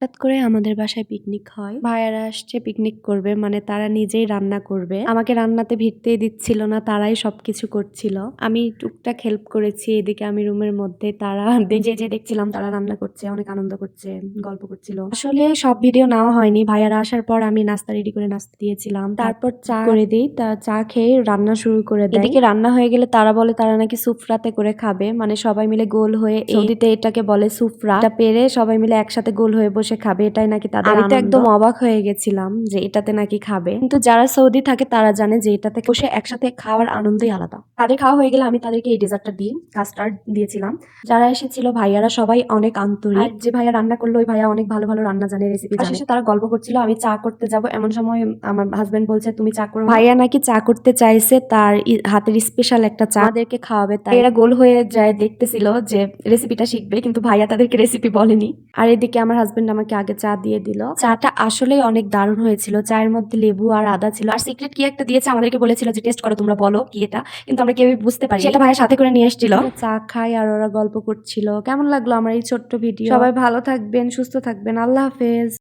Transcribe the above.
হঠাৎ করে আমাদের বাসায় পিকনিক হয়। ভাইয়ারা আসছে পিকনিক করবে, মানে তারা নিজেই রান্না করবে। আমাকে রান্নাতে ভিড়তেই দিচ্ছিল না, তারাই সবকিছু করছিল। আমি টুকটাক হেল্প করেছি। এদিকে আমি রুমের মধ্যে, তারা যে দেখছিলাম তারা রান্না করছে, অনেক আনন্দ করছে, গল্প করছিল। আসলে সব ভিডিও নেওয়া হয়নি। ভাইয়ারা আসার পর আমি নাস্তা রেডি করে নাস্তা দিয়েছিলাম, তারপর চা করে দিই। তা চা খেয়ে রান্না শুরু করে দেয়। এদিকে রান্না হয়ে গেলে তারা বলে তারা নাকি সুফরাতে করে খাবে, মানে সবাই মিলে গোল হয়ে, সৌদিতে এটাকে বলে সুফরা। এটা পেরে সবাই মিলে একসাথে গোল হয়ে বসে খাবে, এটাই নাকি তাদের আনন্দ। আমি তো একদম অবাক হয়ে গেছিলাম যে এটাতে নাকি খাবে, কিন্তু যারা সৌদি থাকে তারা জানে যে এটাতে বসে একসাথে খাওয়ার আনন্দই আলাদা। তাদের খাওয়া হয়ে গেলে আমি তাদেরকে এই ডেজার্টটা দিই, কাস্টার্ড দিয়েছিলাম। যারা এসেছিল ভাইয়ারা সবাই অনেক আন্তরিক। যে ভাইয়া রান্না করলো ওই ভাইয়া অনেক ভালো ভালো রান্না জানে, রেসিপি জানে। শেষে তারা গল্প করছিল। আমি চা করতে যাব, এমন সময় আমার হাজবেন্ড বলছে তুমি চা করো। ভাইয়া নাকি চা করতে চাইছে, তার হাতের স্পেশাল একটা চা আমাদেরকে খাওয়াবে। তাই এরা গোল হয়ে যায় দেখতেছিল যে রেসিপিটা শিখবে, কিন্তু ভাইয়া তাদেরকে রেসিপি বলেনি। আর এদিকে আমার হাজবেন্ড আমাকে আগে চা দিয়ে দিল। চাটা আসলেই অনেক দারুণ হয়েছিল। চায়ের মধ্যে লেবু আর আদা ছিল, আর সিক্রেট কি একটা দিয়েছে, আমাদেরকে বলেছিল যে টেস্ট করো, তোমরা বলো কি এটা, কিন্তু আমরা কেউই বুঝতে পারি। সেটা ভাইয়া সাথে করে নিয়ে এসেছিল। চা খাই আর ওরা গল্প করছিল। কেমন লাগলো আমার এই ছোট্ট ভিডিও? সবাই ভালো থাকবেন, সুস্থ থাকবেন। আল্লাহ হাফেজ।